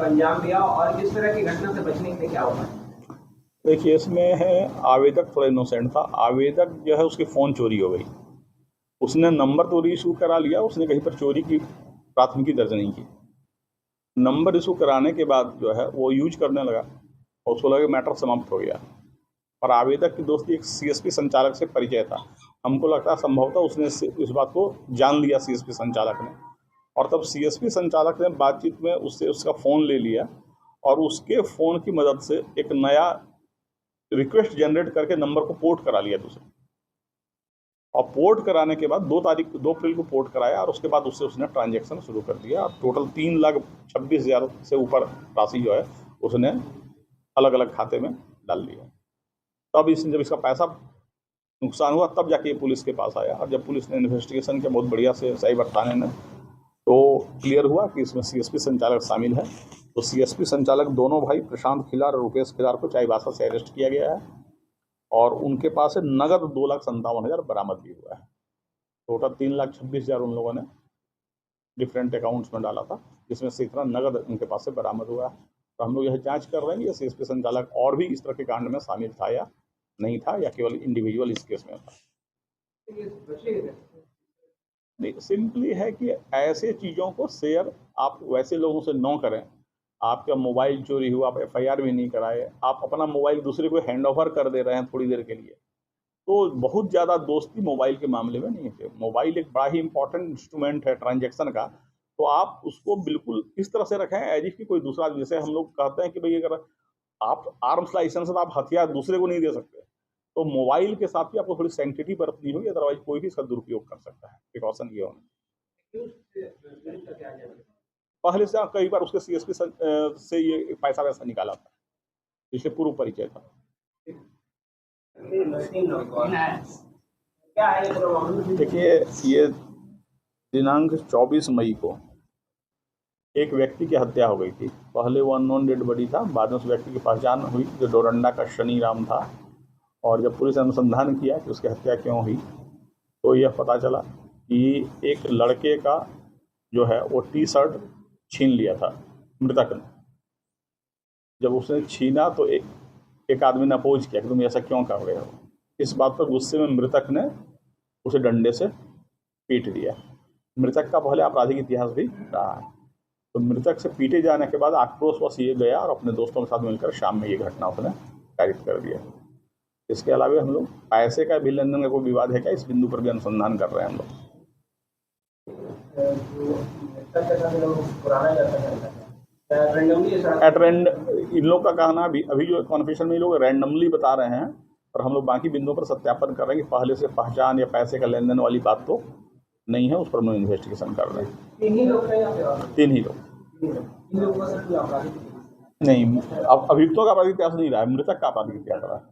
अंजाम दिया और इस तरह की घटना से बचने के लिए क्या होगा? देखिए, इसमें है आवेदक थोड़ा इनोसेंट था। आवेदक जो है उसकी फ़ोन चोरी हो गई। उसने नंबर तो रीइशू करा लिया, उसने कहीं पर चोरी की प्राथमिकी दर्ज नहीं की। नंबर इशू कराने के बाद जो है वो यूज करने लगा और उसको लगा मैटर समाप्त हो गया। और आवेदक की दोस्ती एक सीएसपी संचालक से परिचय था। हमको लगता है संभवतः उसने इस बात को जान लिया सीएसपी संचालक ने, और तब सीएसपी संचालक ने बातचीत में उससे उसका फ़ोन ले लिया और उसके फ़ोन की मदद से एक नया रिक्वेस्ट जनरेट करके नंबर को पोर्ट करा लिया दूसरे। और पोर्ट कराने के बाद 2 अप्रैल को पोर्ट कराया और उसके बाद उससे उसने ट्रांजैक्शन शुरू कर दिया। और टोटल 3,26,000 से ऊपर राशि जो है उसने अलग अलग खाते में डाल लिया। तब जब इसका पैसा नुकसान हुआ तब जाके पुलिस के पास आया, और जब पुलिस ने इन्वेस्टिगेशन किया बहुत बढ़िया से साइबर थाने ने, तो क्लियर हुआ कि इसमें सीएसपी संचालक शामिल है। तो सीएसपी संचालक दोनों भाई प्रशांत खिलार और रुपेश खिलार को चाईबासा से अरेस्ट किया गया है और उनके पास से नगद 2,57,000 बरामद भी हुआ है। टोटल 3,26,000 उन लोगों ने डिफरेंट अकाउंट्स में डाला था, जिसमें से इतना नगद उनके पास से बरामद हुआ है। तो हम लोग यह जांच कर रहे हैं कि सीएसपी संचालक और भी इस तरह के कांड में शामिल था या नहीं था, या केवल इंडिविजुअल इस केस में था। नहीं, सिंपली है कि ऐसे चीज़ों को शेयर आप वैसे लोगों से न करें। आपका मोबाइल चोरी हुआ, आप एफआईआर भी नहीं कराए, आप अपना मोबाइल दूसरे को हैंड ओवर कर दे रहे हैं थोड़ी देर के लिए, तो बहुत ज़्यादा दोस्ती मोबाइल के मामले में नहीं है। मोबाइल एक बड़ा ही इंपॉर्टेंट इंस्ट्रूमेंट है ट्रांजैक्शन का, तो आप उसको बिल्कुल इस तरह से रखें एज इफ कि कोई दूसरा। जैसे हम लोग कहते हैं कि भाई अगर आप आर्म्स लाइसेंस है तो आप हथियार दूसरे को नहीं दे सकते, तो मोबाइल के साथ भी आपको थोड़ी सेंसिटिव बरतनी होगी, अदरवाइज कोई भी इसका दुरुपयोग कर सकता है। प्रिकॉशन ये होना पहले से कई बार उसके सीएसपी से ये पैसा वैसा निकाला था, इसलिए पूर्व परिचय था। देखिए, ये दिनांक 24 मई को एक व्यक्ति की हत्या हो गई थी। पहले वो अननोन डेड बॉडी था, बाद में उस व्यक्ति की पहचान हुई जो डोरंडा का शनि राम था। और जब पुलिस ने अनुसंधान किया कि उसकी हत्या क्यों हुई, तो यह पता चला कि एक लड़के का जो है वो टी शर्ट छीन लिया था मृतक ने। जब उसने छीना तो एक आदमी ने अपोज किया कि तुम ऐसा क्यों कर रहे हो। इस बात पर गुस्से में मृतक ने उसे डंडे से पीट दिया। मृतक का पहले आपराधिक इतिहास भी रहा है। तो मृतक से पीटे जाने के बाद आक्रोशवश ये गया और अपने दोस्तों के साथ मिलकर शाम में ये घटना उसने कारित कर दिया। इसके अलावा हम लोग पैसे का भी लेन देन का कोई विवाद है क्या, इस बिंदु पर भी अनुसंधान कर रहे हैं हम लोग। इन लोग का कहना अभी जो कॉन्फेशन में ये लोग रैंडमली बता रहे हैं, और हम लोग बाकी बिंदुओं पर सत्यापन कर रहे हैं कि पहले से पहचान या पैसे का लेन देन वाली बात तो नहीं है। उस पर हम लोग इन्वेस्टिगेशन कर रहे हैं। 3 ही लोग हैं? 3 ही लोग। नहीं, अब अभियुक्तों का आपराधिक इतिहास नहीं रहा है, मृतक का आपराधिक इतिहास रहा है।